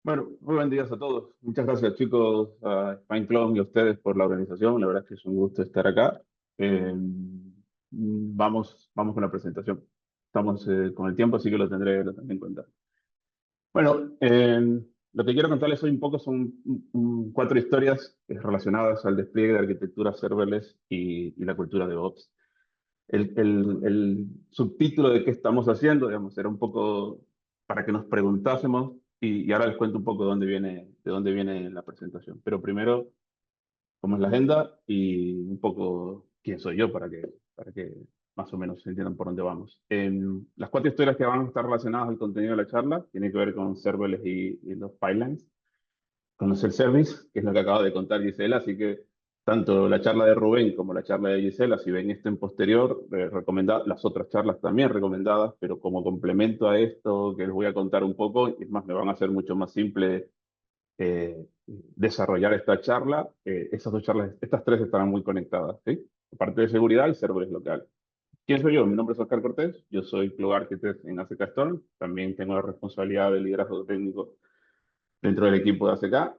Bueno, muy buen día a todos. Muchas gracias, chicos, a Spine Club y a ustedes por la organización. La verdad es que es un gusto estar acá. Vamos con la presentación. Estamos con el tiempo, así que lo tendré en cuenta. Bueno, lo que quiero contarles hoy un poco son cuatro historias relacionadas al despliegue de arquitectura serverless y la cultura de DevOps. El subtítulo de qué estamos haciendo, digamos, era un poco para que nos preguntásemos y ahora les cuento un poco de dónde viene la presentación. Pero primero, cómo es la agenda y un poco quién soy yo para que más o menos entiendan por dónde vamos. Las cuatro historias que van a estar relacionadas al contenido de la charla tienen que ver con serverless y los pipelines con los self-service, que es lo que acaba de contar Gisela, así que tanto la charla de Rubén como la charla de Gisela, si ven esto en posterior, las otras charlas también recomendadas, pero como complemento a esto que les voy a contar un poco, es más, me van a hacer mucho más simple desarrollar esta charla. Esas dos charlas, estas tres estarán muy conectadas, ¿sí? Aparte de seguridad, el server es local. ¿Quién soy yo? Mi nombre es Oscar Cortés, yo soy Cloud Architect en ACK Storm, también tengo la responsabilidad de liderazgo técnico dentro del equipo de ACK.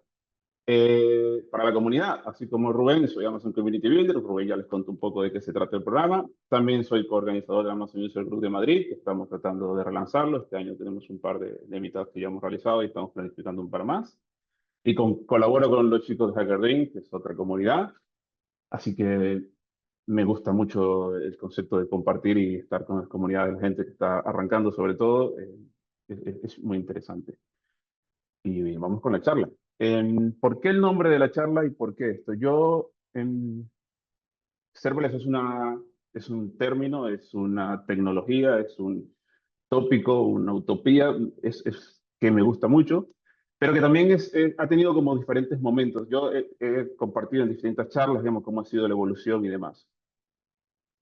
Para la comunidad, así como Rubén, soy Amazon Community Builder. Rubén ya les contó un poco de qué se trata el programa. También soy coorganizador de Amazon User Group de Madrid, que estamos tratando de relanzarlo. Este año tenemos un par de mitad que ya hemos realizado y estamos planificando un par más. Y colaboro con los chicos de HackerRing, que es otra comunidad. Así que me gusta mucho el concepto de compartir y estar con las comunidades de gente que está arrancando, sobre todo. Es muy interesante. Y vamos con la charla. ¿Por qué el nombre de la charla y por qué esto? Serverless es un término, es una tecnología, es un tópico, una utopía, es que me gusta mucho, pero que también ha tenido como diferentes momentos. Yo he compartido en distintas charlas, digamos, cómo ha sido la evolución y demás.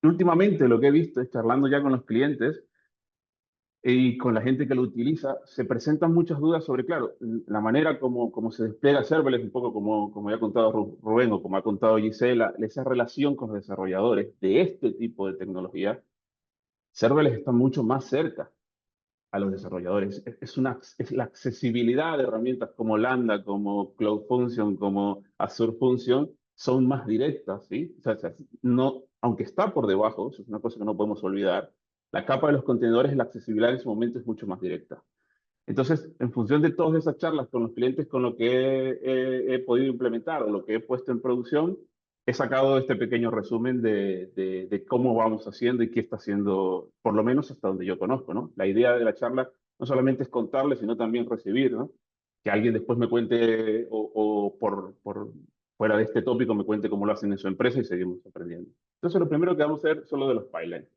Últimamente lo que he visto es charlando ya con los clientes y con la gente que lo utiliza, se presentan muchas dudas sobre, claro, la manera como se despliega Serverless, un poco como ya ha contado Rubén o como ha contado Gisela, esa relación con los desarrolladores de este tipo de tecnología. Serverless está mucho más cerca a los desarrolladores. Es la accesibilidad de herramientas como Lambda, como Cloud Function, como Azure Function, son más directas, ¿sí? O sea, no, aunque está por debajo, eso es una cosa que no podemos olvidar, la capa de los contenedores, la accesibilidad en ese momento es mucho más directa. Entonces, en función de todas esas charlas con los clientes, con lo que he podido implementar o lo que he puesto en producción, he sacado este pequeño resumen de cómo vamos haciendo y qué está haciendo, por lo menos hasta donde yo conozco, ¿no? La idea de la charla no solamente es contarle, sino también recibir, ¿no? Que alguien después me cuente o por fuera de este tópico me cuente cómo lo hacen en su empresa y seguimos aprendiendo. Entonces, lo primero que vamos a hacer son lo de los pipelines.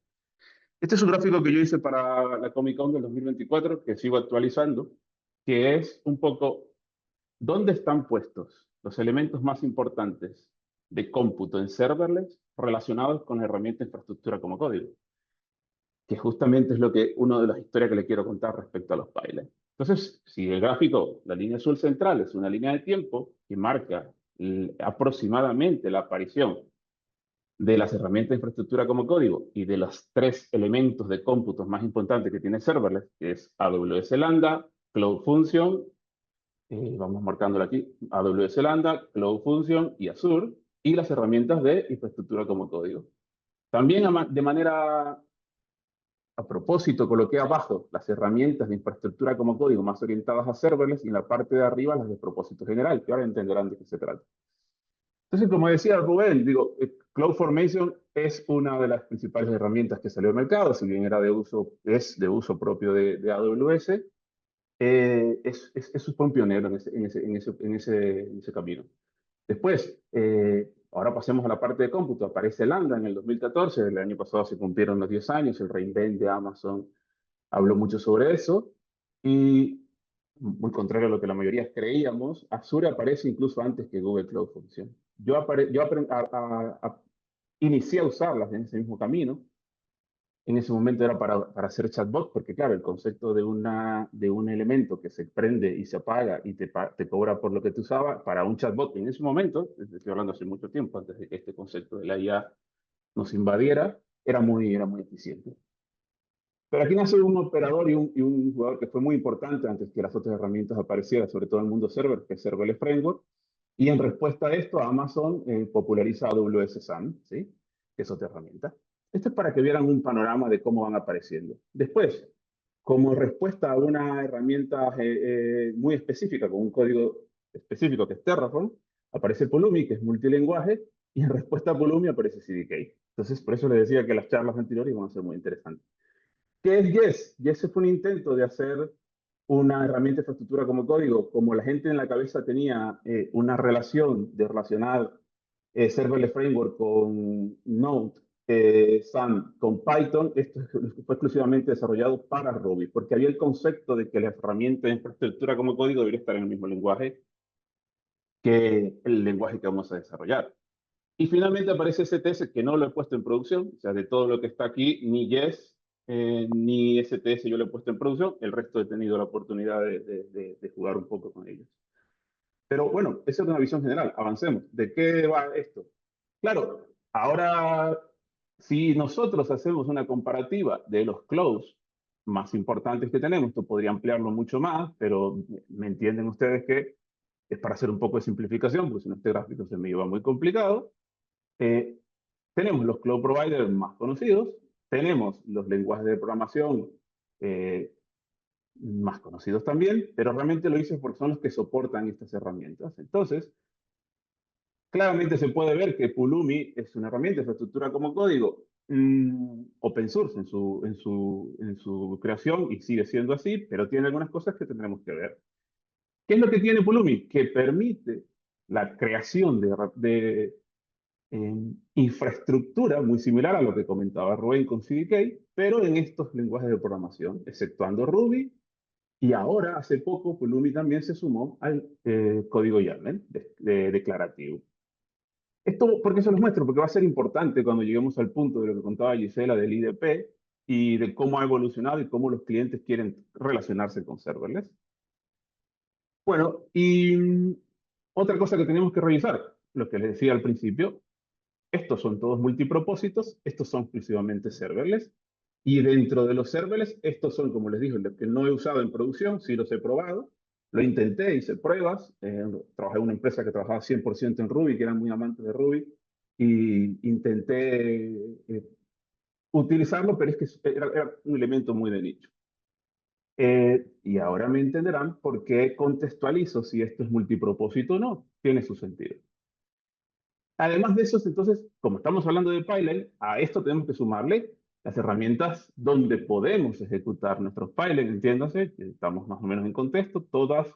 Este es un gráfico que yo hice para la Comic Con del 2024, que sigo actualizando, que es un poco dónde están puestos los elementos más importantes de cómputo en serverless relacionados con la herramienta infraestructura como código, que justamente es una de las historias que le quiero contar respecto a los pipelines. Entonces, si el gráfico, la línea azul central es una línea de tiempo que marca aproximadamente la aparición de las herramientas de infraestructura como código y de los tres elementos de cómputos más importantes que tiene serverless, que es AWS Lambda, Cloud Function, vamos marcándolo aquí, AWS Lambda, Cloud Function y Azure, y las herramientas de infraestructura como código. También de manera a propósito, coloqué abajo las herramientas de infraestructura como código más orientadas a serverless y en la parte de arriba las de propósito general, que ahora entenderán de qué se trata. Entonces, como decía Rubén, digo, CloudFormation es una de las principales herramientas que salió al mercado, si bien es de uso propio de AWS, fue un pionero en ese camino. Después, ahora pasemos a la parte de cómputo. Aparece Lambda en el 2014, el año pasado se cumplieron los 10 años, el reinvent de Amazon habló mucho sobre eso, y muy contrario a lo que la mayoría creíamos, Azure aparece incluso antes que Google Cloud Function. Inicié a usarlas en ese mismo camino. En ese momento era para hacer chatbot, porque claro, el concepto de un elemento que se prende y se apaga y te cobra por lo que tú usabas, para un chatbot en ese momento, estoy hablando hace mucho tiempo, antes de que este concepto de la IA nos invadiera, era muy eficiente. Pero aquí nace un operador y un jugador que fue muy importante antes que las otras herramientas aparecieran, sobre todo en el mundo server, que es Serverless Framework. Y en respuesta a esto, Amazon populariza AWS SAM, ¿sí? Que es otra herramienta. Esto es para que vieran un panorama de cómo van apareciendo. Después, como respuesta a una herramienta muy específica, con un código específico que es Terraform, aparece Pulumi, que es multilingüe, y en respuesta a Pulumi aparece CDK. Entonces, por eso les decía que las charlas anteriores iban a ser muy interesantes. ¿Qué es Yes? Yes fue un intento de hacer una herramienta de infraestructura como código. Como la gente en la cabeza tenía una relación de relacionar Serverless Framework con Node, SAM con Python, esto fue exclusivamente desarrollado para Ruby, porque había el concepto de que la herramienta de infraestructura como código debería estar en el mismo lenguaje que el lenguaje que vamos a desarrollar. Y finalmente aparece STS, que no lo he puesto en producción, o sea, de todo lo que está aquí, ni Yes ni STS yo lo he puesto en producción, el resto he tenido la oportunidad de jugar un poco con ellos. Pero bueno, esa es una visión general, avancemos. ¿De qué va esto? Claro, ahora si nosotros hacemos una comparativa de los clouds más importantes que tenemos, esto podría ampliarlo mucho más, pero me entienden ustedes que es para hacer un poco de simplificación, porque si no este gráfico se me iba muy complicado. Eh, Tenemos los cloud providers más conocidos, tenemos los lenguajes de programación eh, más conocidos también, pero realmente lo hice porque son los que soportan estas herramientas. Entonces, claramente se puede ver que Pulumi es una herramienta de infraestructura como código open source en su creación y sigue siendo así, pero tiene algunas cosas que tendremos que ver. ¿Qué es lo que tiene Pulumi? Que permite la creación de infraestructura muy similar a lo que comentaba Rubén con CDK, pero en estos lenguajes de programación, exceptuando Ruby. Y ahora, hace poco, Pulumi también se sumó al código YAML declarativo. Esto, ¿por qué se los muestro? Porque va a ser importante cuando lleguemos al punto de lo que contaba Gisela del IDP y de cómo ha evolucionado y cómo los clientes quieren relacionarse con serverless. Bueno, y otra cosa que tenemos que revisar, lo que les decía al principio, estos son todos multipropósitos, estos son exclusivamente serverless. Y dentro de los serverless, estos son, como les dije, los que no he usado en producción, sí los he probado. Lo intenté, hice pruebas. Trabajé en una empresa que trabajaba 100% en Ruby, que eran muy amantes de Ruby. Y intenté utilizarlo, pero es que era un elemento muy de nicho. Y ahora me entenderán por qué contextualizo si esto es multipropósito o no. Tiene su sentido. Además de eso, entonces, como estamos hablando de pipeline, a esto tenemos que sumarle las herramientas donde podemos ejecutar nuestros pipelines, entiéndase, que estamos más o menos en contexto, todas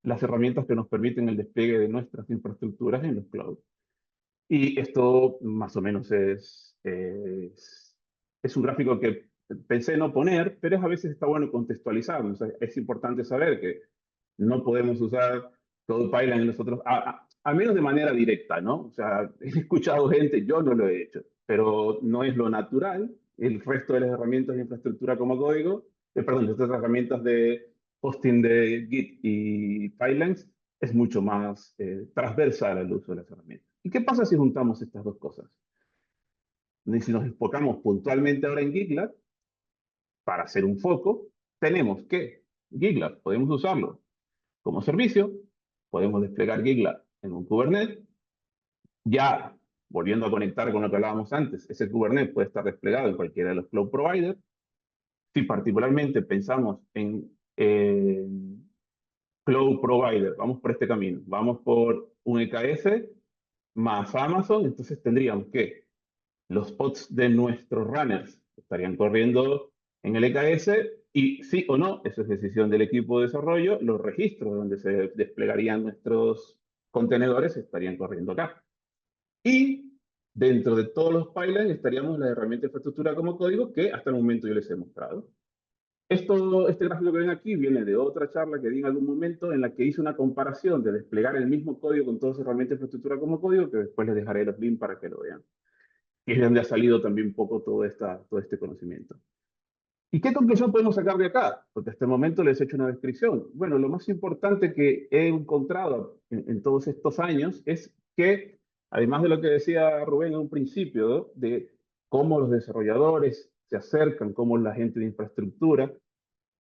las herramientas que nos permiten el despliegue de nuestras infraestructuras en los clouds. Y esto más o menos es un gráfico que pensé no poner, pero a veces está bueno contextualizarlo. O sea, es importante saber que no podemos usar todo pipeline en nosotros, a menos de manera directa, ¿no? O sea, he escuchado gente, yo no lo he hecho, pero no es lo natural. El resto de las herramientas de infraestructura como código, perdón, estas herramientas de hosting de Git y pipelines, es mucho más transversal el uso de las herramientas. ¿Y qué pasa si juntamos estas dos cosas? Y si nos enfocamos puntualmente ahora en GitLab, para hacer un foco, tenemos que GitLab podemos usarlo como servicio, podemos desplegar GitLab en un Kubernetes. Ya, volviendo a conectar con lo que hablábamos antes, ese Kubernetes puede estar desplegado en cualquiera de los cloud providers. Si particularmente pensamos en cloud provider, vamos por este camino, vamos por un EKS más Amazon, entonces tendríamos que los pods de nuestros runners estarían corriendo en el EKS y sí o no, eso es decisión del equipo de desarrollo, los registros donde se desplegarían nuestros contenedores estarían corriendo acá. Y dentro de todos los pipelines estaríamos las herramientas de infraestructura como código que hasta el momento yo les he mostrado. Este gráfico que ven aquí viene de otra charla que di en algún momento en la que hice una comparación de desplegar el mismo código con todas las herramientas de infraestructura como código, que después les dejaré los links para que lo vean. Y es de donde ha salido también un poco todo este conocimiento. ¿Y qué conclusión podemos sacar de acá? Porque hasta el momento les he hecho una descripción. Bueno, lo más importante que he encontrado en todos estos años es que, además de lo que decía Rubén en un principio, ¿no? De cómo los desarrolladores se acercan, cómo la gente de infraestructura.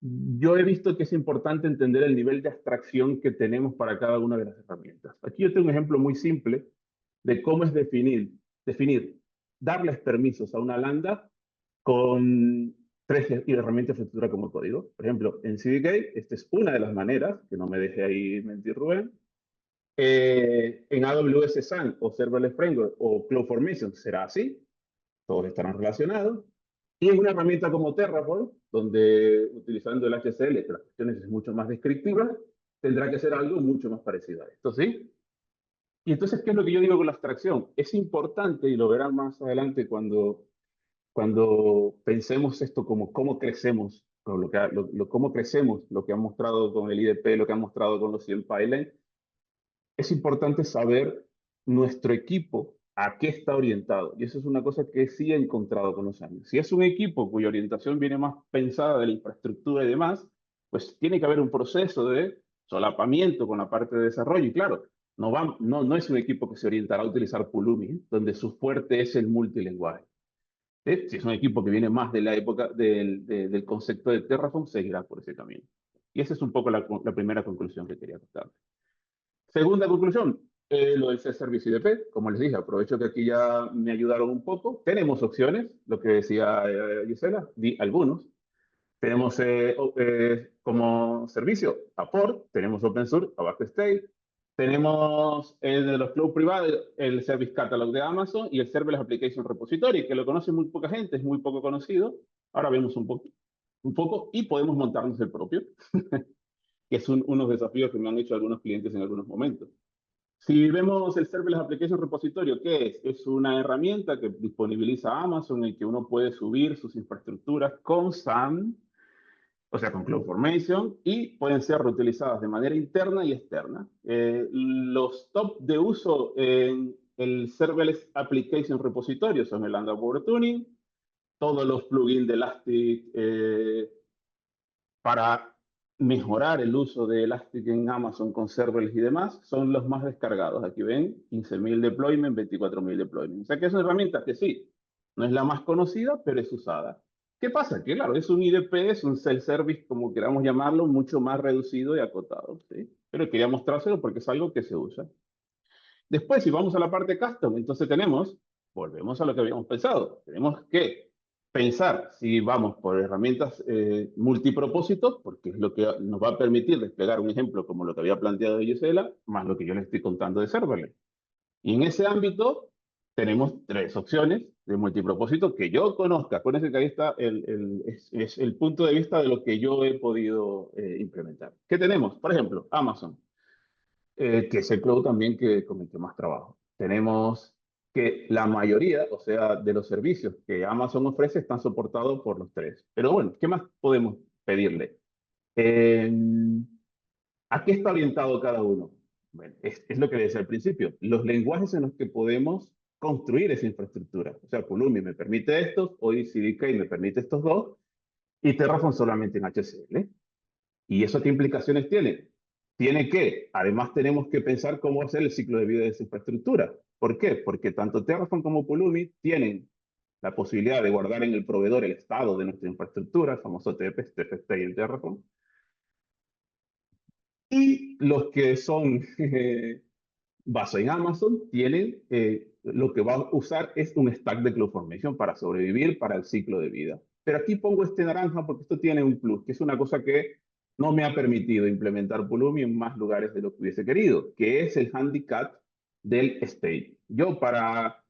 Yo he visto que es importante entender el nivel de abstracción que tenemos para cada una de las herramientas. Aquí yo tengo un ejemplo muy simple de cómo es darles permisos a una lambda con tres herramientas de estructura como código. Por ejemplo, en CDK, esta es una de las maneras, que no me deje ahí mentir Rubén. En AWS SAN o Serverless Framework o CloudFormation será así, todos estarán relacionados. Y en una herramienta como Terraform, donde utilizando el HCL, que las cuestiones es mucho más descriptiva, tendrá que ser algo mucho más parecido a esto, ¿sí? Y entonces, ¿qué es lo que yo digo con la abstracción? Es importante, y lo verán más adelante cuando pensemos esto como cómo crecemos, con cómo crecemos, lo que han mostrado con el IDP, lo que han mostrado con los CL Pipeline, es importante saber nuestro equipo a qué está orientado. Y eso es una cosa que sí he encontrado con los años. Si es un equipo cuya orientación viene más pensada de la infraestructura y demás, pues tiene que haber un proceso de solapamiento con la parte de desarrollo. Y claro, no es un equipo que se orientará a utilizar Pulumi, donde su fuerte es el multilenguaje. Si es un equipo que viene más de la época del concepto de Terraform, seguirá por ese camino. Y esa es un poco la primera conclusión que quería contar. Segunda conclusión, lo del servicio IDP. Como les dije, aprovecho que aquí ya me ayudaron un poco. Tenemos opciones, lo que decía Gisela, di algunos. Tenemos como servicio Apport, tenemos OpenSUR, Avast State, tenemos el de los cloud privados, el Service Catalog de Amazon y el Serverless Application Repository, que lo conoce muy poca gente, es muy poco conocido. Ahora vemos un poco y podemos montarnos el propio, que es unos desafíos que me han hecho algunos clientes en algunos momentos. Si vemos el Serverless Application Repository, ¿qué es? Es una herramienta que disponibiliza Amazon en que uno puede subir sus infraestructuras con SAN, o sea, con CloudFormation, y pueden ser reutilizadas de manera interna y externa. Los top de uso en el Serverless Application Repository son el Underboard Tuning, todos los plugins de Elastic para mejorar el uso de Elastic en Amazon con serverless y demás, son los más descargados. Aquí ven, 15.000 deployments, 24.000 deployments. O sea que es una herramienta que sí, no es la más conocida, pero es usada. ¿Qué pasa? Que claro, es un IDP, es un self-service, como queramos llamarlo, mucho más reducido y acotado, ¿sí? Pero quería mostrárselo porque es algo que se usa. Después, si vamos a la parte custom, entonces volvemos a lo que habíamos pensado, tenemos que pensar si vamos por herramientas multipropósitos, porque es lo que nos va a permitir desplegar un ejemplo como lo que había planteado Gisela, más lo que yo le estoy contando de serverless. Y en ese ámbito tenemos tres opciones de multipropósito que yo conozca. Acuérdense que ahí está es el punto de vista de lo que yo he podido implementar. ¿Qué tenemos? Por ejemplo, Amazon, que es el cloud también con el que más trabajo. Tenemos que la mayoría, o sea, de los servicios que Amazon ofrece están soportados por los tres. Pero bueno, ¿qué más podemos pedirle? Eh, ¿A qué está orientado cada uno? Bueno, es lo que decía al principio, los lenguajes en los que podemos construir esa infraestructura. O sea, Pulumi me permite estos, hoy CDK me permite estos dos, y Terraform solamente en HCL. ¿Y eso qué implicaciones tiene? Tiene que, además tenemos que pensar cómo hacer el ciclo de vida de esa infraestructura. ¿Por qué? Porque tanto Terraform como Pulumi tienen la posibilidad de guardar en el proveedor el estado de nuestra infraestructura, el famoso TFS y el Terraform. Y los que son basados en Amazon tienen, lo que va a usar es un stack de CloudFormation para sobrevivir para el ciclo de vida. Pero aquí pongo este naranja porque esto tiene un plus, que es una cosa que no me ha permitido implementar Pulumi en más lugares de lo que hubiese querido, que es el handicap del state. Yo para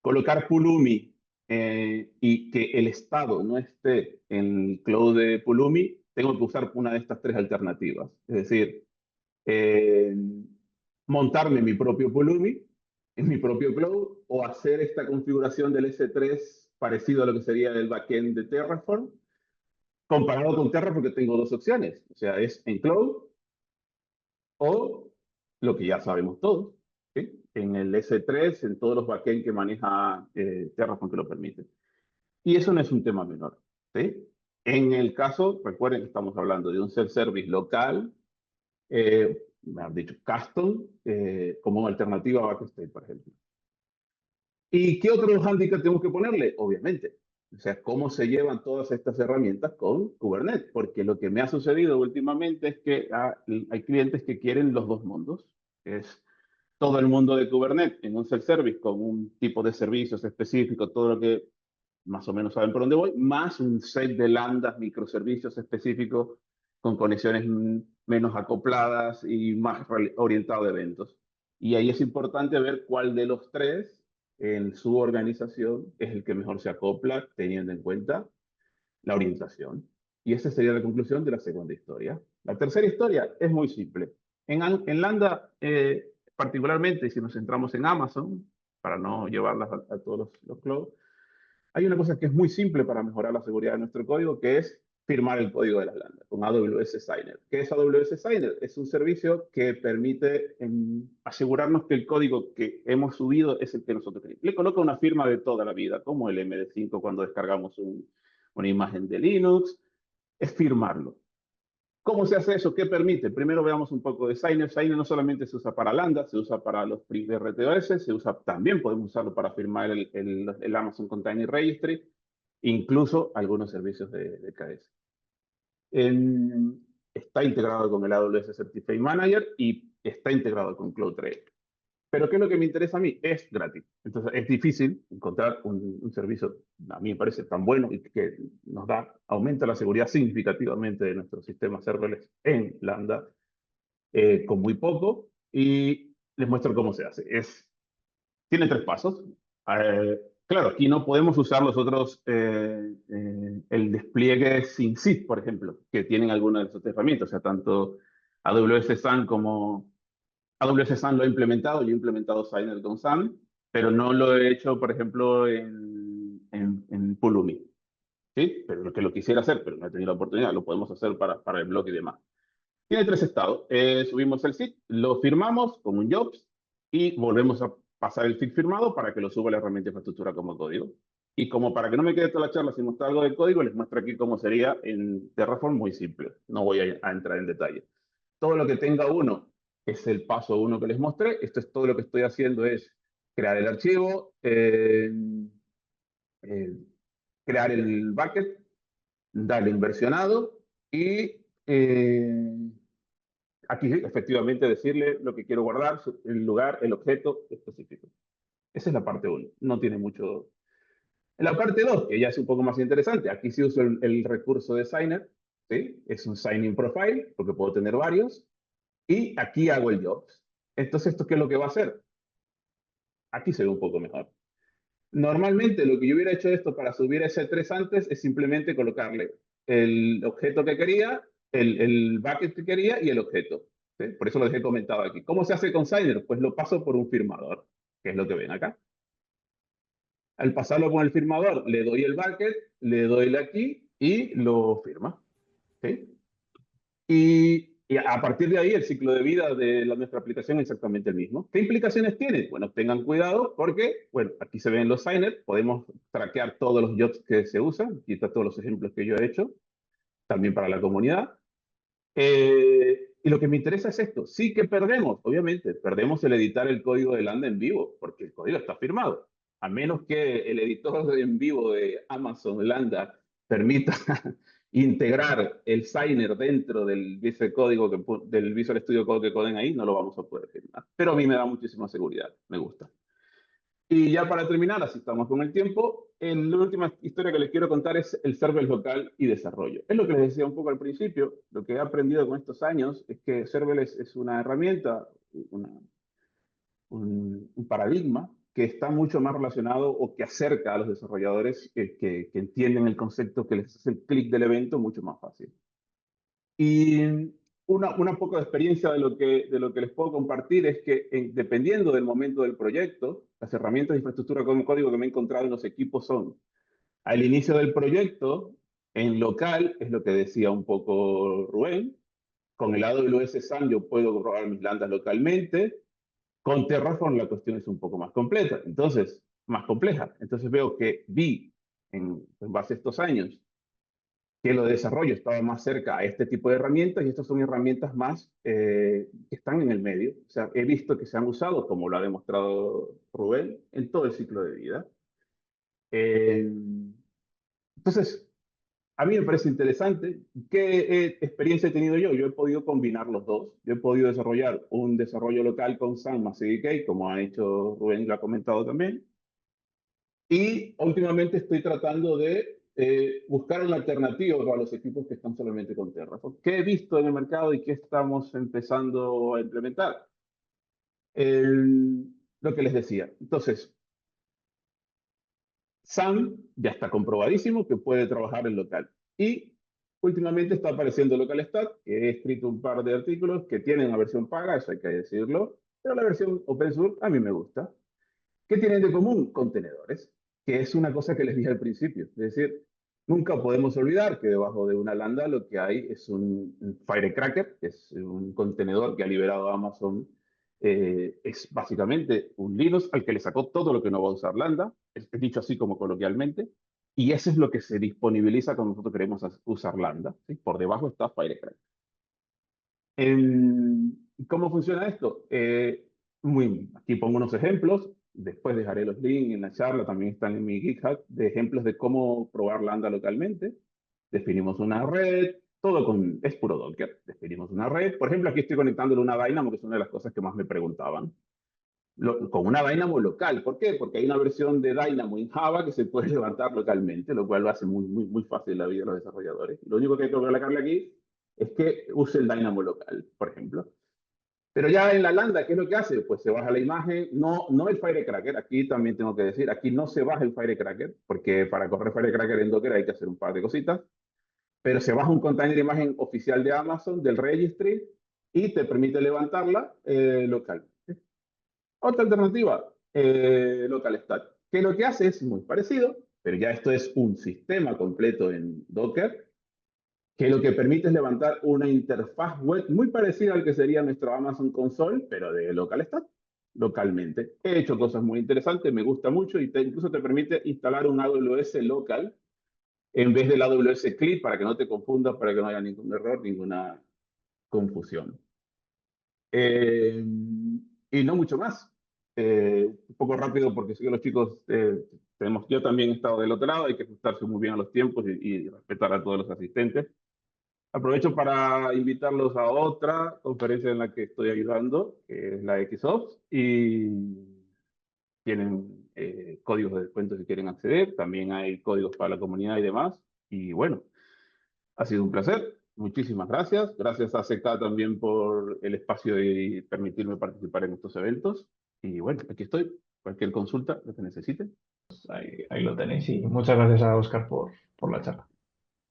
colocar Pulumi y que el estado no esté en el cloud de Pulumi, tengo que usar una de estas tres alternativas. Es decir, eh, montarme mi propio Pulumi en mi propio cloud o hacer esta configuración del S3 parecido a lo que sería el backend de Terraform, comparado con Terra porque tengo dos opciones. O sea, es en cloud o lo que ya sabemos todos, ¿sí? En el S3, en todos los backend que maneja Terraform que lo permiten. Y eso no es un tema menor, ¿sí? En el caso, recuerden que estamos hablando de un self-service local, me han dicho custom, como alternativa a Backstage, por ejemplo. ¿Y qué otro handicap tenemos que ponerle? Obviamente, O sea, cómo se llevan todas estas herramientas con Kubernetes. Porque lo que me ha sucedido últimamente es que hay clientes que quieren los dos mundos. Es todo el mundo de Kubernetes en un self-service con un tipo de servicios específico, todo lo que más o menos saben por dónde voy, más un set de lambdas, microservicios específicos con conexiones menos acopladas y más orientado a eventos. Y ahí es importante ver cuál de los tres en su organización es el que mejor se acopla teniendo en cuenta la orientación. Y esa sería la conclusión de la segunda historia. La tercera historia es muy simple. En Lambda, particularmente si nos centramos en Amazon, para no llevarlas a todos los clouds, hay una cosa que es muy simple para mejorar la seguridad de nuestro código, que es firmar el código de las lambdas con AWS Signer. ¿Qué es AWS Signer? Es un servicio que permite asegurarnos que el código que hemos subido es el que nosotros queremos. Le coloca una firma de toda la vida, como el MD5 cuando descargamos una imagen de Linux, es firmarlo. ¿Cómo se hace eso? ¿Qué permite? Primero veamos un poco de Signer. Signer no solamente se usa para Lambda, se usa para los PRIs de RTOS, se usa, también podemos usarlo para firmar el Amazon Container Registry, incluso algunos servicios de KS. Está integrado con el AWS Certificate Manager y está integrado con CloudTrail. Pero ¿qué es lo que me interesa a mí? Es gratis. Entonces es difícil encontrar un servicio, a mí me parece tan bueno y que nos aumenta la seguridad significativamente de nuestros sistemas serverless en Lambda con muy poco. Y les muestro cómo se hace. Tiene tres pasos. Claro, aquí no podemos usar los otros, el despliegue sin zip, por ejemplo, que tienen algunas de estas herramientas. O sea, tanto AWS SAN como AWS SAN lo he implementado, yo he implementado Signer con SAN, pero no lo he hecho, por ejemplo, en Pulumi. ¿Sí? Pero lo que lo quisiera hacer, pero no he tenido la oportunidad, lo podemos hacer para el blog y demás. Tiene tres estados. Subimos el SIG, lo firmamos como un jobs y volvemos a pasar el SIG firmado para que lo suba la herramienta de infraestructura como código. Y como para que no me quede toda la charla sin mostrar algo de código, les muestro aquí cómo sería en Terraform muy simple. No voy a entrar en detalle. Todo lo que tenga uno es el paso uno que les mostré. Esto es todo lo que estoy haciendo es crear el archivo, eh, crear el bucket, darle inversionado y aquí efectivamente decirle lo que quiero guardar, el lugar, el objeto específico. Esa es la parte uno. No tiene mucho. En la parte 2, que ya es un poco más interesante, aquí sí uso el recurso de Signer, ¿sí? Es un signing profile, porque puedo tener varios, y aquí hago el jobs. Entonces, ¿esto qué es lo que va a hacer? Aquí se ve un poco mejor. Normalmente, lo que yo hubiera hecho esto para subir ese 3 antes es simplemente colocarle el objeto que quería, el bucket que quería y el objeto. ¿Sí? Por eso lo dejé comentado aquí. ¿Cómo se hace con Signer? Pues lo paso por un firmador, que es lo que ven acá. Al pasarlo con el firmador, le doy el bucket, le doy el aquí y lo firma. ¿Sí? Y a partir de ahí, el ciclo de vida de nuestra aplicación es exactamente el mismo. ¿Qué implicaciones tiene? Bueno, tengan cuidado porque, bueno, aquí se ven los signers, podemos traquear todos los jobs que se usan, aquí están todos los ejemplos que yo he hecho, también para la comunidad. Y lo que me interesa es esto, sí que perdemos, obviamente, perdemos el editar el código de Lambda en vivo, porque el código está firmado. A menos que el editor en vivo de Amazon Lambda permita integrar el signer dentro del Visual Código del Visual Studio Code que ponen ahí, no lo vamos a poder firmar. Pero a mí me da muchísima seguridad, me gusta. Y ya para terminar, así estamos con el tiempo, la última historia que les quiero contar es el serverless local y desarrollo. Es lo que les decía un poco al principio, lo que he aprendido con estos años es que serverless es una herramienta, un paradigma que está mucho más relacionado o que acerca a los desarrolladores que entienden el concepto, que les hace el clic del evento mucho más fácil. Y una poca de experiencia de lo que les puedo compartir es que dependiendo del momento del proyecto, las herramientas de infraestructura como código que me he encontrado en los equipos son al inicio del proyecto, en local, es lo que decía un poco Rubén, con el AWS SAN yo puedo probar mis lambdas localmente, con Terraform la cuestión es un poco más completa, entonces, más compleja. Entonces veo que vi en base a estos años que lo de desarrollo estaba más cerca a este tipo de herramientas y estas son herramientas más que están en el medio. O sea, he visto que se han usado, como lo ha demostrado Rubén, en todo el ciclo de vida. Eh, Entonces, a mí me parece interesante. ¿Qué experiencia he tenido yo? Yo he podido combinar los dos. Yo he podido desarrollar un desarrollo local con SAM más CDK, como ha hecho Rubén y lo ha comentado también. Y últimamente estoy tratando de buscar una alternativa para los equipos que están solamente con Terraform. ¿Qué he visto en el mercado y qué estamos empezando a implementar? Lo que les decía. Entonces, SAM ya está comprobadísimo que puede trabajar en local. Y últimamente está apareciendo LocalStat, que he escrito un par de artículos que tienen una versión paga, eso hay que decirlo, pero la versión open source a mí me gusta. ¿Qué tienen de común? Contenedores, que es una cosa que les dije al principio. Es decir, nunca podemos olvidar que debajo de una lambda lo que hay es un Firecracker, que es un contenedor que ha liberado Amazon. Es básicamente un Linux al que le sacó todo lo que no va a usar lambda, es dicho así como coloquialmente, y eso es lo que se disponibiliza cuando nosotros queremos usar lambda. ¿Sí? Por debajo está Firecracker. ¿Cómo funciona esto? Aquí pongo unos ejemplos, después dejaré los links en la charla, también están en mi GitHub, de ejemplos de cómo probar Lambda localmente. Definimos una red, es puro Docker. Definimos una red, por ejemplo, aquí estoy conectándolo a una Dynamo, que es una de las cosas que más me preguntaban. Con una Dynamo local, ¿por qué? Porque hay una versión de Dynamo en Java que se puede levantar localmente, lo cual lo hace muy fácil la vida de los desarrolladores. Lo único que hay que colocarle aquí es que use el Dynamo local, por ejemplo. Pero ya en la lambda, ¿qué es lo que hace? Pues se baja la imagen, no el Firecracker, aquí también tengo que decir, aquí no se baja el Firecracker, porque para correr Firecracker en Docker hay que hacer un par de cositas, pero se baja un container de imagen oficial de Amazon, del registry, y te permite levantarla local. Otra alternativa, LocalStat, que lo que hace es muy parecido, pero ya esto es un sistema completo en Docker, que lo que permite es levantar una interfaz web muy parecida al que sería nuestro Amazon Console, pero de LocalStat, localmente. He hecho cosas muy interesantes, me gusta mucho y incluso te permite instalar un AWS local en vez del AWS Clip para que no te confundas, para que no haya ningún error, ninguna confusión. Y no mucho más. Un poco rápido porque sé que los chicos yo también he estado del otro lado, hay que ajustarse muy bien a los tiempos y respetar a todos los asistentes. Aprovecho para invitarlos a otra conferencia en la que estoy ayudando, que es la XOps, y tienen códigos de descuento si quieren acceder. También hay códigos para la comunidad y demás. Y bueno, ha sido un placer. Muchísimas gracias. Gracias a CK también por el espacio y permitirme participar en estos eventos. Y bueno, aquí estoy. Cualquier consulta, lo que necesiten. Ahí lo tenéis y muchas gracias a Oscar por la charla.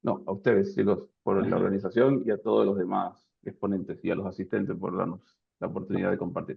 No, a ustedes, chicos, por la organización y a todos los demás exponentes y a los asistentes por darnos la oportunidad de compartir.